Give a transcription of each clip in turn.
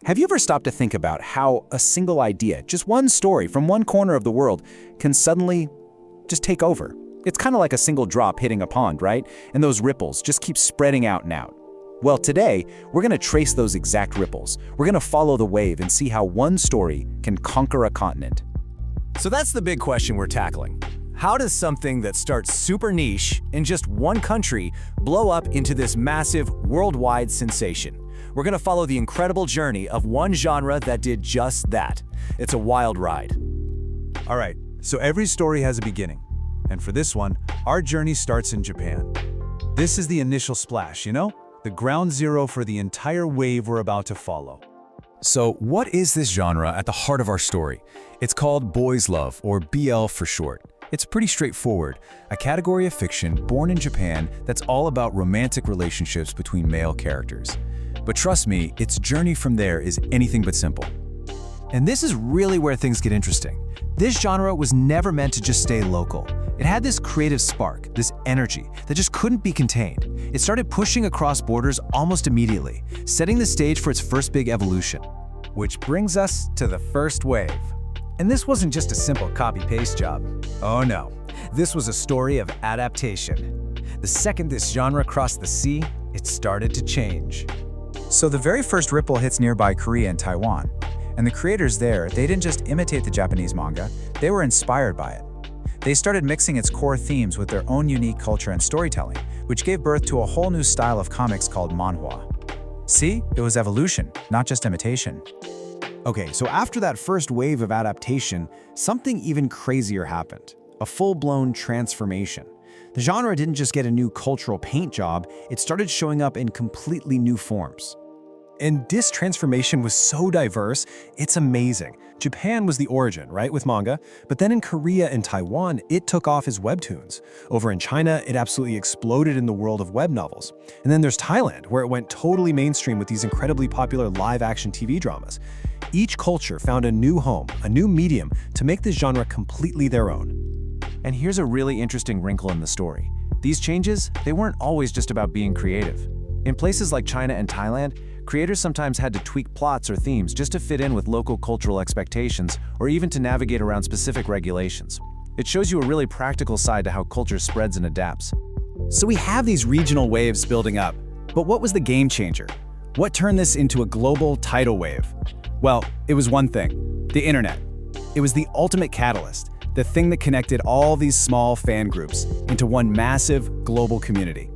Have you ever stopped to think about how a single idea, just one story from one corner of the world, can suddenly just take over? It's kind of like a single drop hitting a pond, right? And those ripples just keep spreading out and out. Well, today, we're going to trace those exact ripples. We're going to follow the wave and see how one story can conquer a continent. So that's the big question we're tackling. How does something that starts super niche in just one country blow up into this massive worldwide sensation? We're going to follow the incredible journey of one genre that did just that. It's a wild ride. All right, so every story has a beginning. And for this one, our journey starts in Japan. This is the initial splash, the ground zero for the entire wave we're about to follow. So what is this genre at the heart of our story? It's called boys' love, or BL for short. It's pretty straightforward, a category of fiction born in Japan that's all about romantic relationships between male characters. But trust me, its journey from there is anything but simple. And this is really where things get interesting. This genre was never meant to just stay local. It had this creative spark, this energy, that just couldn't be contained. It started pushing across borders almost immediately, setting the stage for its first big evolution. Which brings us to the first wave. And this wasn't just a simple copy-paste job. Oh no, this was a story of adaptation. The second this genre crossed the sea, it started to change. So the very first ripple hits nearby Korea and Taiwan. And the creators there, they didn't just imitate the Japanese manga, they were inspired by it. They started mixing its core themes with their own unique culture and storytelling, which gave birth to a whole new style of comics called Manhwa. See, it was evolution, not just imitation. Okay, so after that first wave of adaptation, something even crazier happened. A full-blown transformation. The genre didn't just get a new cultural paint job, it started showing up in completely new forms. And this transformation was so diverse, it's amazing. Japan was the origin, right, with manga, but then in Korea and Taiwan, it took off as webtoons. Over in China, it absolutely exploded in the world of web novels. And then there's Thailand, where it went totally mainstream with these incredibly popular live-action TV dramas. Each culture found a new home, a new medium, to make this genre completely their own. And here's a really interesting wrinkle in the story. These changes, they weren't always just about being creative. In places like China and Thailand, creators sometimes had to tweak plots or themes just to fit in with local cultural expectations or even to navigate around specific regulations. It shows you a really practical side to how culture spreads and adapts. So we have these regional waves building up, but what was the game changer? What turned this into a global tidal wave? Well, it was one thing, the internet. It was the ultimate catalyst, the thing that connected all these small fan groups into one massive global community.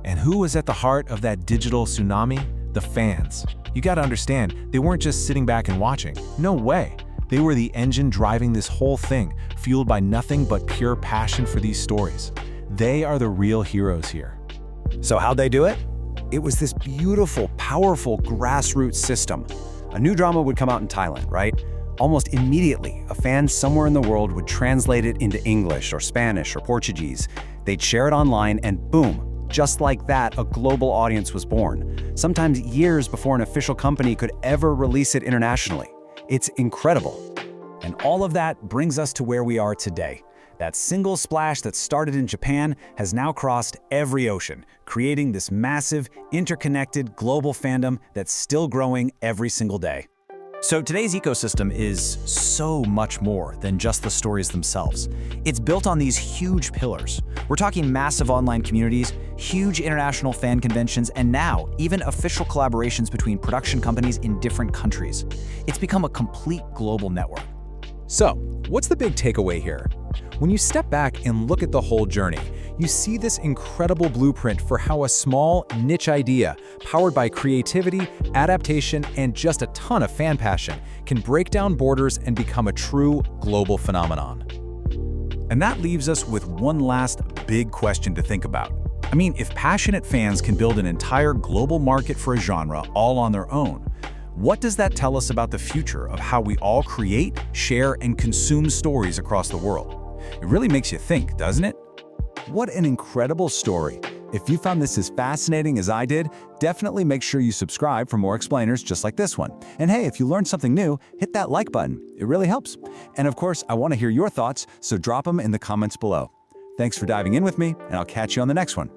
And who was at the heart of that digital tsunami? The fans. You gotta understand, they weren't just sitting back and watching. No way. They were the engine driving this whole thing, fueled by nothing but pure passion for these stories. They are the real heroes here. So how'd they do it? It was this beautiful, powerful grassroots system. A new drama would come out in Thailand, right? Almost immediately, a fan somewhere in the world would translate it into English or Spanish or Portuguese. They'd share it online and boom, just like that, a global audience was born, sometimes years before an official company could ever release it internationally. It's incredible. And all of that brings us to where we are today. That single splash that started in Japan has now crossed every ocean, creating this massive, interconnected global fandom that's still growing every single day. So today's ecosystem is so much more than just the stories themselves. It's built on these huge pillars. We're talking massive online communities, huge international fan conventions, and now even official collaborations between production companies in different countries. It's become a complete global network. So, what's the big takeaway here? When you step back and look at the whole journey, you see this incredible blueprint for how a small, niche idea, powered by creativity, adaptation, and just a ton of fan passion, can break down borders and become a true global phenomenon. And that leaves us with one last big question to think about. I mean, if passionate fans can build an entire global market for a genre all on their own, what does that tell us about the future of how we all create, share, and consume stories across the world? It really makes you think, doesn't it? What an incredible story. If you found this as fascinating as I did, definitely make sure you subscribe for more explainers just like this one. And hey, if you learned something new, hit that like button. It really helps. And of course, I want to hear your thoughts, so drop them in the comments below. Thanks for diving in with me, and I'll catch you on the next one.